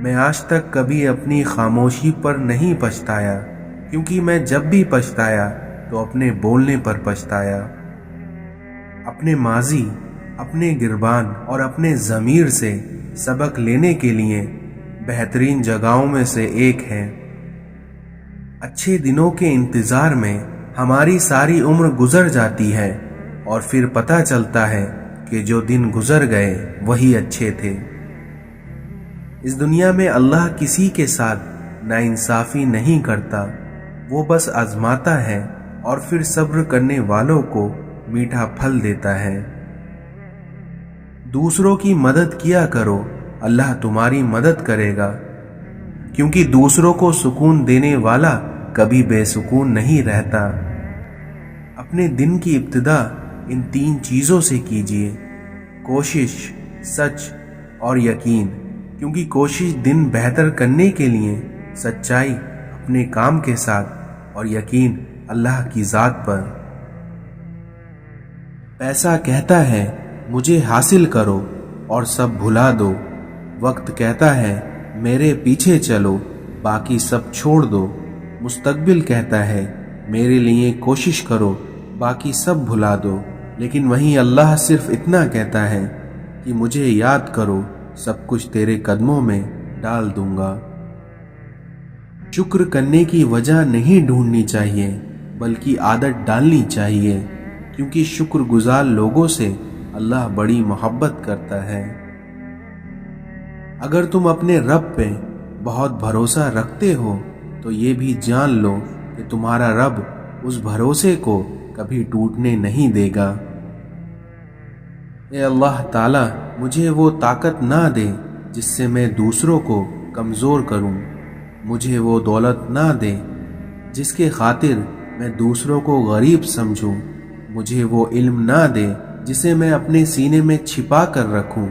میں آج تک کبھی اپنی خاموشی پر نہیں پچھتایا، کیونکہ میں جب بھی پچھتایا تو اپنے بولنے پر پچھتایا۔ اپنے ماضی، اپنے گربان اور اپنے ضمیر سے سبق لینے کے لیے بہترین جگہوں میں سے ایک ہے۔ اچھے دنوں کے انتظار میں ہماری ساری عمر گزر جاتی ہے اور پھر پتہ چلتا ہے کہ جو دن گزر گئے وہی اچھے تھے۔ اس دنیا میں اللہ کسی کے ساتھ ناانصافی نہیں کرتا، وہ بس آزماتا ہے اور پھر صبر کرنے والوں کو میٹھا پھل دیتا ہے۔ دوسروں کی مدد کیا کرو، اللہ تمہاری مدد کرے گا، کیونکہ دوسروں کو سکون دینے والا کبھی بے سکون نہیں رہتا۔ اپنے دن کی ابتدا ان 3 چیزوں سے کیجیے: کوشش، سچ اور یقین، کیونکہ کوشش دن بہتر کرنے کے لیے، سچائی اپنے کام کے ساتھ اور یقین اللہ کی ذات پر۔ پیسہ کہتا ہے مجھے حاصل کرو اور سب بھلا دو، وقت کہتا ہے میرے پیچھے چلو باقی سب چھوڑ دو، مستقبل کہتا ہے میرے لیے کوشش کرو باقی سب بھلا دو، لیکن وہیں اللہ صرف اتنا کہتا ہے کہ مجھے یاد کرو، سب کچھ تیرے قدموں میں ڈال دوں گا۔ شکر کرنے کی وجہ نہیں ڈھونڈنی چاہیے بلکہ عادت ڈالنی چاہیے، کیونکہ شکر گزار لوگوں سے اللہ بڑی محبت کرتا ہے۔ اگر تم اپنے رب پہ بہت بھروسہ رکھتے ہو تو یہ بھی جان لو کہ تمہارا رب اس بھروسے کو کبھی ٹوٹنے نہیں دے گا۔ اے اللہ تعالیٰ، مجھے وہ طاقت نہ دے جس سے میں دوسروں کو کمزور کروں، مجھے وہ دولت نہ دے جس کے خاطر میں دوسروں کو غریب سمجھوں، مجھے وہ علم نہ دے جسے میں اپنے سینے میں چھپا کر رکھوں،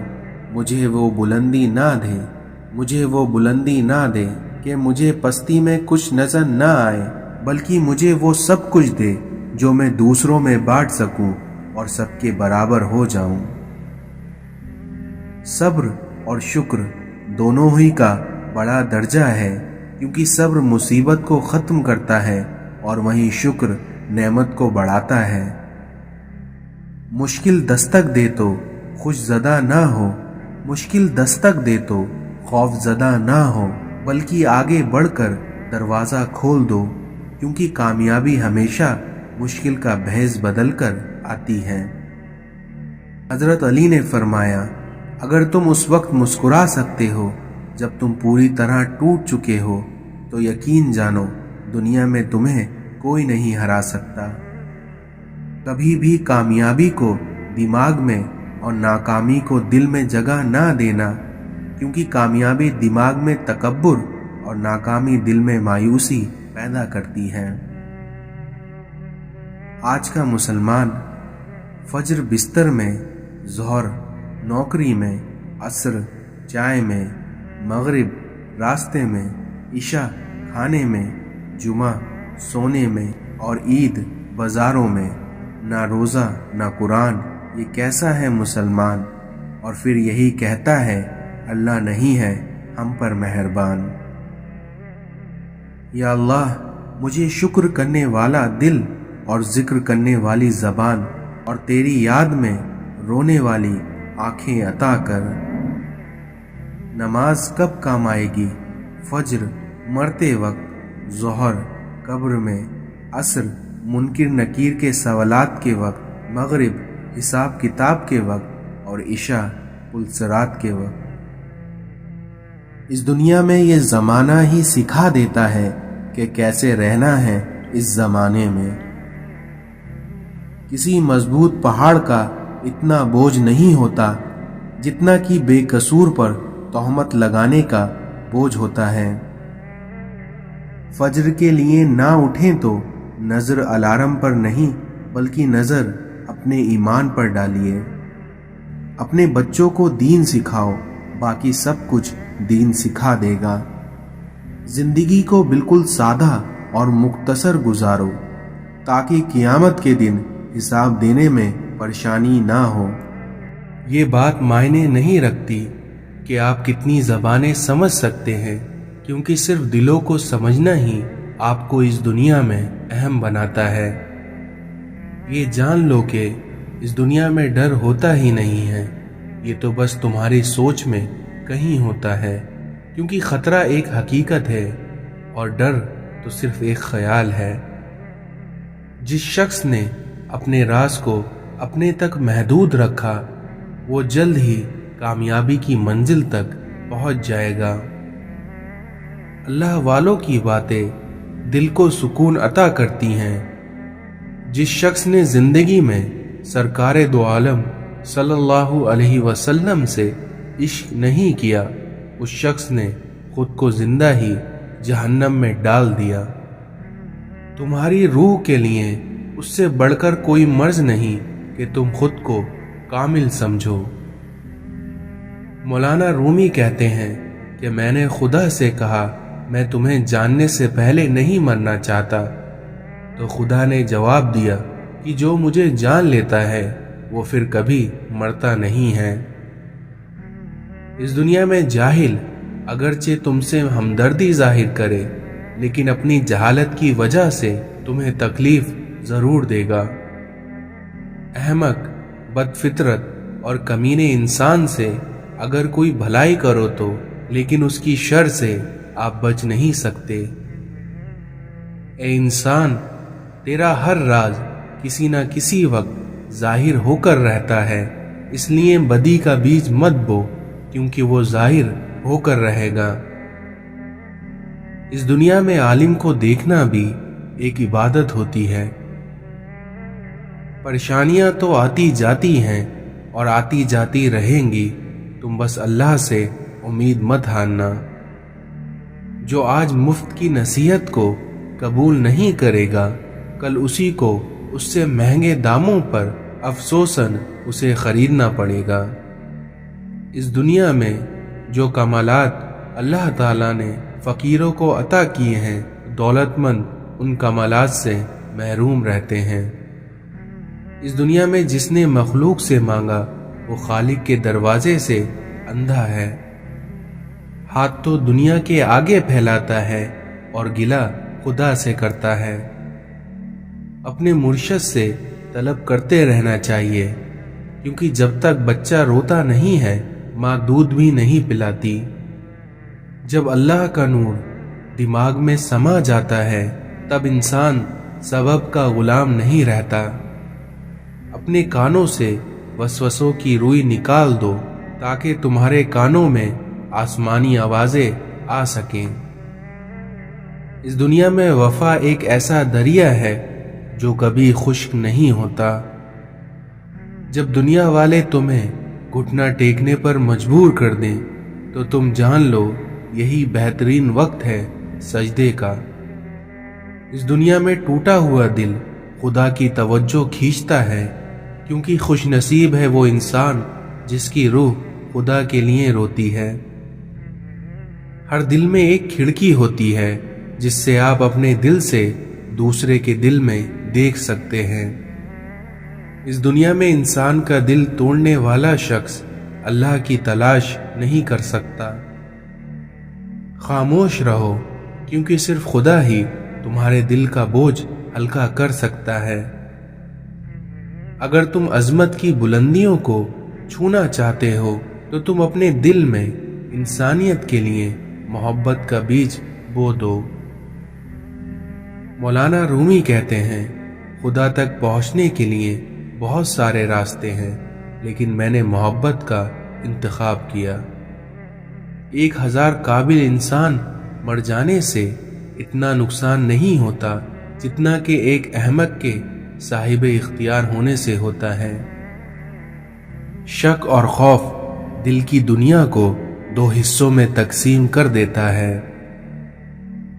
مجھے وہ بلندی نہ دے، مجھے وہ بلندی نہ دے کہ مجھے پستی میں کچھ نظر نہ آئے، بلکہ مجھے وہ سب کچھ دے جو میں دوسروں میں بانٹ سکوں اور سب کے برابر ہو جاؤں۔ صبر اور شکر دونوں ہی کا بڑا درجہ ہے، کیونکہ صبر مصیبت کو ختم کرتا ہے اور وہیں شکر نعمت کو بڑھاتا ہے۔ مشکل دستک دے تو خوش زدہ نہ ہو، مشکل دستک دے تو خوف زدہ نہ ہو، بلکہ آگے بڑھ کر دروازہ کھول دو، کیونکہ کامیابی ہمیشہ مشکل کا بھیس بدل کر آتی ہے۔ حضرت علی نے فرمایا، اگر تم اس وقت مسکرا سکتے ہو جب تم پوری طرح ٹوٹ چکے ہو تو یقین جانو دنیا میں تمہیں کوئی نہیں ہرا سکتا۔ کبھی بھی کامیابی کو دماغ میں اور ناکامی کو دل میں جگہ نہ دینا، کیونکہ کامیابی دماغ میں تکبر اور ناکامی دل میں مایوسی پیدا کرتی ہے۔ آج کا مسلمان فجر بستر میں، ظہر نوکری میں، عصر چائے میں، مغرب راستے میں، عشاء کھانے میں، جمعہ سونے میں اور عید بازاروں میں، نہ روزہ نہ قرآن، یہ کیسا ہے مسلمان؟ اور پھر یہی کہتا ہے اللہ نہیں ہے ہم پر مہربان۔ یا اللہ، مجھے شکر کرنے والا دل اور ذکر کرنے والی زبان اور تیری یاد میں رونے والی آنکھیں عطا کر۔ نماز کب کام آئے گی؟ فجر مرتے وقت، ظہر قبر میں، عصر منکر نکیر کے سوالات کے وقت، مغرب حساب کتاب کے وقت اور عشاء پل صراط کے وقت۔ اس دنیا میں یہ زمانہ ہی سکھا دیتا ہے کہ کیسے رہنا ہے اس زمانے میں۔ کسی مضبوط پہاڑ کا اتنا بوجھ نہیں ہوتا جتنا کہ بے قصور پر تہمت لگانے کا بوجھ ہوتا ہے۔ فجر کے لیے نہ اٹھیں تو نظر الارم پر نہیں بلکہ نظر اپنے ایمان پر ڈالیے۔ اپنے بچوں کو دین سکھاؤ، باقی سب کچھ دین سکھا دے گا۔ زندگی کو بالکل سادہ اور مختصر گزارو تاکہ قیامت کے دن حساب دینے میں پریشانی نہ ہو۔ یہ بات معنی نہیں رکھتی کہ آپ کتنی زبانیں سمجھ سکتے ہیں، کیونکہ صرف دلوں کو سمجھنا ہی آپ کو اس دنیا میں اہم بناتا ہے۔ یہ جان لو کہ اس دنیا میں ڈر ہوتا ہی نہیں ہے، یہ تو بس تمہاری سوچ میں کہیں ہوتا ہے، کیونکہ خطرہ ایک حقیقت ہے اور ڈر تو صرف ایک خیال ہے۔ جس شخص نے اپنے راز کو اپنے تک محدود رکھا وہ جلد ہی کامیابی کی منزل تک پہنچ جائے گا۔ اللہ والوں کی باتیں دل کو سکون عطا کرتی ہیں۔ جس شخص نے زندگی میں سرکار دو عالم صلی اللہ علیہ وسلم سے عشق نہیں کیا، اس شخص نے خود کو زندہ ہی جہنم میں ڈال دیا۔ تمہاری روح کے لیے اس سے بڑھ کر کوئی مرض نہیں کہ تم خود کو کامل سمجھو۔ مولانا رومی کہتے ہیں کہ میں نے خدا سے کہا میں تمہیں جاننے سے پہلے نہیں مرنا چاہتا، تو خدا نے جواب دیا کہ جو مجھے جان لیتا ہے وہ پھر کبھی مرتا نہیں ہے۔ اس دنیا میں جاہل اگرچہ تم سے ہمدردی ظاہر کرے لیکن اپنی جہالت کی وجہ سے تمہیں تکلیف ضرور دے گا۔ احمق، بد فطرت اور کمینے انسان سے اگر کوئی بھلائی کرو تو لیکن اس کی شر سے آپ بچ نہیں سکتے۔ اے انسان، تیرا ہر راز کسی نہ کسی وقت ظاہر ہو کر رہتا ہے، اس لیے بدی کا بیج مت بو کیونکہ وہ ظاہر ہو کر رہے گا۔ اس دنیا میں عالم کو دیکھنا بھی ایک عبادت ہوتی ہے۔ پریشانیاں تو آتی جاتی ہیں اور آتی جاتی رہیں گی، تم بس اللہ سے امید مت ہارنا۔ جو آج مفت کی نصیحت کو قبول نہیں کرے گا، کل اسی کو اس سے مہنگے داموں پر افسوساً اسے خریدنا پڑے گا۔ اس دنیا میں جو کمالات اللہ تعالیٰ نے فقیروں کو عطا کیے ہیں، دولت مند ان کمالات سے محروم رہتے ہیں۔ اس دنیا میں جس نے مخلوق سے مانگا وہ خالق کے دروازے سے اندھا ہے۔ ہاتھ تو دنیا کے آگے پھیلاتا ہے اور گلہ خدا سے کرتا ہے۔ اپنے مرشد سے طلب کرتے رہنا چاہیے، کیونکہ جب تک بچہ روتا نہیں ہے ماں دودھ بھی نہیں پلاتی۔ جب اللہ کا نور دماغ میں سما جاتا ہے تب انسان سبب کا غلام نہیں رہتا۔ اپنے کانوں سے وسوسوں کی روئی نکال دو تاکہ تمہارے کانوں میں آسمانی آوازیں آ سکیں۔ اس دنیا میں وفا ایک ایسا دریا ہے جو کبھی خشک نہیں ہوتا۔ جب دنیا والے تمہیں گھٹنا ٹیکنے پر مجبور کر دیں تو تم جان لو یہی بہترین وقت ہے سجدے کا۔ اس دنیا میں ٹوٹا ہوا دل خدا کی توجہ کھینچتا ہے، کیونکہ خوش نصیب ہے وہ انسان جس کی روح خدا کے لیے روتی ہے۔ ہر دل میں ایک کھڑکی ہوتی ہے جس سے آپ اپنے دل سے دوسرے کے دل میں دیکھ سکتے ہیں۔ اس دنیا میں انسان کا دل توڑنے والا شخص اللہ کی تلاش نہیں کر سکتا۔ خاموش رہو، کیونکہ صرف خدا ہی تمہارے دل کا بوجھ ہلکا کر سکتا ہے۔ اگر تم عظمت کی بلندیوں کو چھونا چاہتے ہو تو تم اپنے دل میں انسانیت کے لیے محبت کا بیج بو دو۔ مولانا رومی کہتے ہیں، خدا تک پہنچنے کے لیے بہت سارے راستے ہیں لیکن میں نے محبت کا انتخاب کیا۔ 1000 قابل انسان مر جانے سے اتنا نقصان نہیں ہوتا جتنا کہ ایک احمق کے صاحب اختیار ہونے سے ہوتا ہے۔ شک اور خوف دل کی دنیا کو 2 حصوں میں تقسیم کر دیتا ہے۔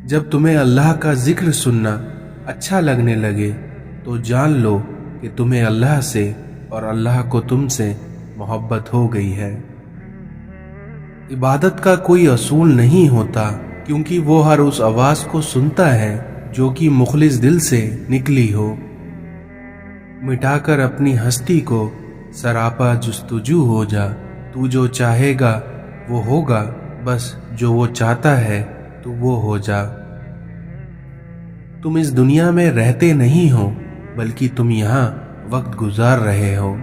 جب تمہیں اللہ کا ذکر سننا اچھا لگنے لگے تو جان لو کہ تمہیں اللہ سے اور اللہ کو تم سے محبت ہو گئی ہے۔ عبادت کا کوئی اصول نہیں ہوتا، کیونکہ وہ ہر اس آواز کو سنتا ہے جو کہ مخلص دل سے نکلی ہو۔ مٹا کر اپنی ہستی کو سراپا جستجو ہو جا، تو جو چاہے گا وہ ہوگا بس جو وہ چاہتا ہے تو وہ ہو جا۔ تم اس دنیا میں رہتے نہیں ہو بلکہ تم یہاں وقت گزار رہے ہو۔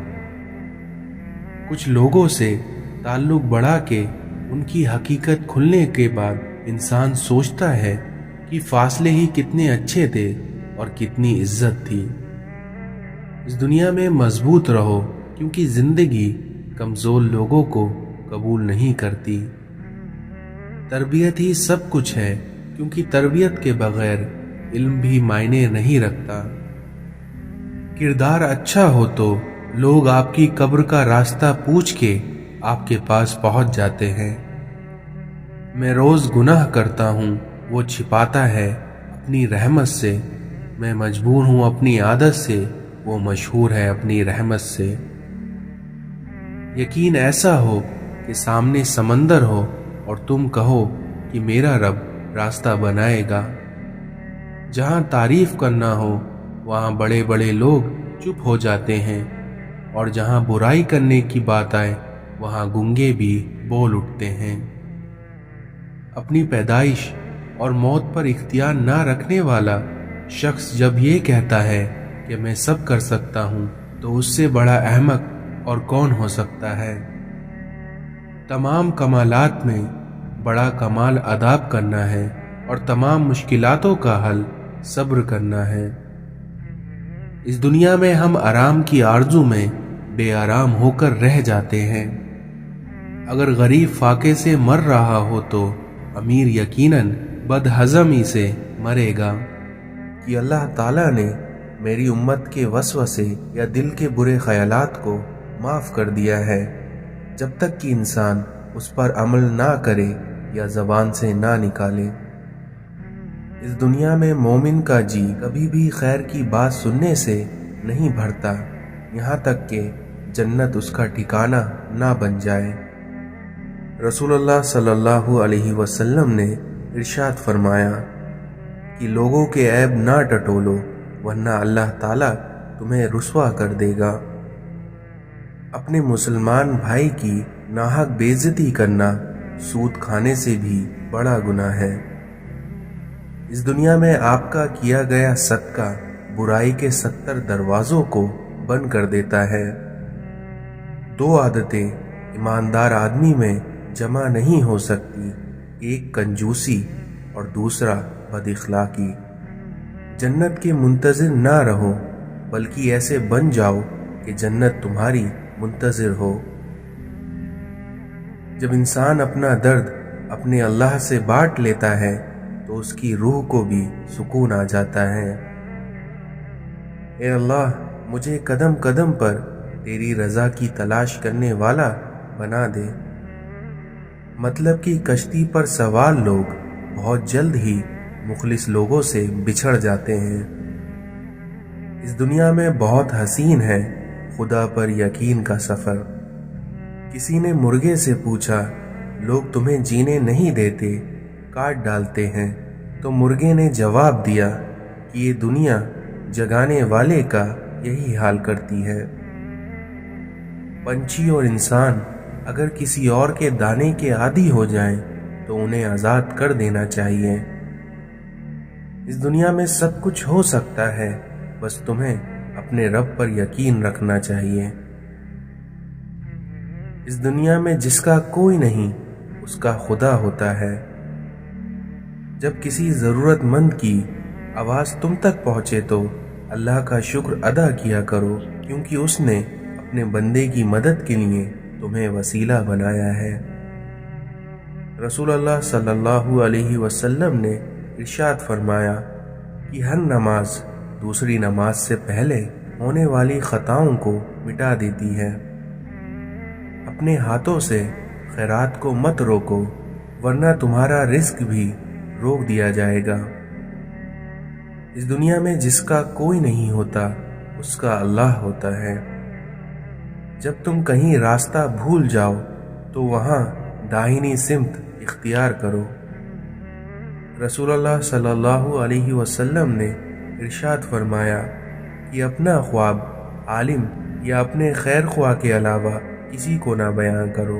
کچھ لوگوں سے تعلق بڑھا کے ان کی حقیقت کھلنے کے بعد انسان سوچتا ہے کہ فاصلے ہی کتنے اچھے تھے اور کتنی عزت تھی۔ اس دنیا میں مضبوط رہو کیونکہ زندگی کمزور لوگوں کو قبول نہیں کرتی۔ تربیت ہی سب کچھ ہے کیونکہ تربیت کے بغیر علم بھی معنی نہیں رکھتا۔ کردار اچھا ہو تو لوگ آپ کی قبر کا راستہ پوچھ کے آپ کے پاس پہنچ جاتے ہیں۔ میں روز گناہ کرتا ہوں، وہ چھپاتا ہے اپنی رحمت سے۔ میں مجبور ہوں اپنی عادت سے، وہ مشہور ہے اپنی رحمت سے۔ یقین ایسا ہو کہ سامنے سمندر ہو اور تم کہو کہ میرا رب راستہ بنائے گا۔ جہاں تعریف کرنا ہو وہاں بڑے بڑے لوگ چپ ہو جاتے ہیں، اور جہاں برائی کرنے کی بات آئے وہاں گونگے بھی بول اٹھتے ہیں۔ اپنی پیدائش اور موت پر اختیار نہ رکھنے والا شخص جب یہ کہتا ہے کہ میں سب کر سکتا ہوں تو اس سے بڑا احمق اور کون ہو سکتا ہے۔ تمام کمالات میں بڑا کمال اداب کرنا ہے اور تمام مشکلاتوں کا حل صبر کرنا ہے۔ اس دنیا میں ہم آرام کی آرزو میں بے آرام ہو کر رہ جاتے ہیں۔ اگر غریب فاقے سے مر رہا ہو تو امیر یقیناً بد ہضمی سے مرے گا کہ اللہ تعالیٰ نے میری امت کے وسوسے یا دل کے برے خیالات کو معاف کر دیا ہے، جب تک کہ انسان اس پر عمل نہ کرے یا زبان سے نہ نکالے۔ اس دنیا میں مومن کا جی کبھی بھی خیر کی بات سننے سے نہیں بھرتا یہاں تک کہ جنت اس کا ٹھکانہ نہ بن جائے۔ رسول اللہ صلی اللہ علیہ وسلم نے ارشاد فرمایا کہ لوگوں کے عیب نہ ٹٹولو ورنہ اللہ تعالیٰ تمہیں رسوا کر دے گا۔ اپنے مسلمان بھائی کی ناحق بے عزتی کرنا سود کھانے سے بھی بڑا گناہ ہے۔ اس دنیا میں آپ کا کیا گیا صدقہ برائی کے 70 دروازوں کو بند کر دیتا ہے۔ 2 عادتیں ایماندار آدمی میں جمع نہیں ہو سکتی، ایک کنجوسی اور دوسرا بد اخلاقی۔ جنت کے منتظر نہ رہو بلکہ ایسے بن جاؤ کہ جنت تمہاری منتظر ہو۔ جب انسان اپنا درد اپنے اللہ سے بانٹ لیتا ہے تو اس کی روح کو بھی سکون آ جاتا ہے۔ اے اللہ، مجھے قدم قدم پر تیری رضا کی تلاش کرنے والا بنا دے۔ مطلب کہ کشتی پر سوار لوگ بہت جلد ہی مخلص لوگوں سے بچھڑ جاتے ہیں۔ اس دنیا میں بہت حسین ہے خدا پر یقین کا سفر۔ کسی نے مرغے سے پوچھا، لوگ تمہیں جینے نہیں دیتے، کاٹ ڈالتے ہیں؟ تو مرغے نے جواب دیا کہ یہ دنیا جگانے والے کا یہی حال کرتی ہے۔ پنچھی اور انسان اگر کسی اور کے دانے کے عادی ہو جائیں تو انہیں آزاد کر دینا چاہیے۔ اس دنیا میں سب کچھ ہو سکتا ہے، بس تمہیں اپنے رب پر یقین رکھنا چاہیے۔ اس دنیا میں جس کا کوئی نہیں اس کا خدا ہوتا ہے۔ جب کسی ضرورت مند کی آواز تم تک پہنچے تو اللہ کا شکر ادا کیا کرو، کیونکہ اس نے اپنے بندے کی مدد کے لیے تمہیں وسیلہ بنایا ہے۔ رسول اللہ صلی اللہ علیہ وسلم نے ارشاد فرمایا کہ ہر نماز دوسری نماز سے پہلے ہونے والی خطاؤں کو مٹا دیتی ہے۔ اپنے ہاتھوں سے خیرات کو مت روکو ورنہ تمہارا رزق بھی روک دیا جائے گا۔ اس دنیا میں جس کا کوئی نہیں ہوتا اس کا اللہ ہوتا ہے۔ جب تم کہیں راستہ بھول جاؤ تو وہاں داہنی سمت اختیار کرو۔ رسول اللہ صلی اللہ علیہ وسلم نے ارشاد فرمایا کہ اپنا خواب عالم یا اپنے خیر خواہ کے علاوہ کسی کو نہ بیان کرو۔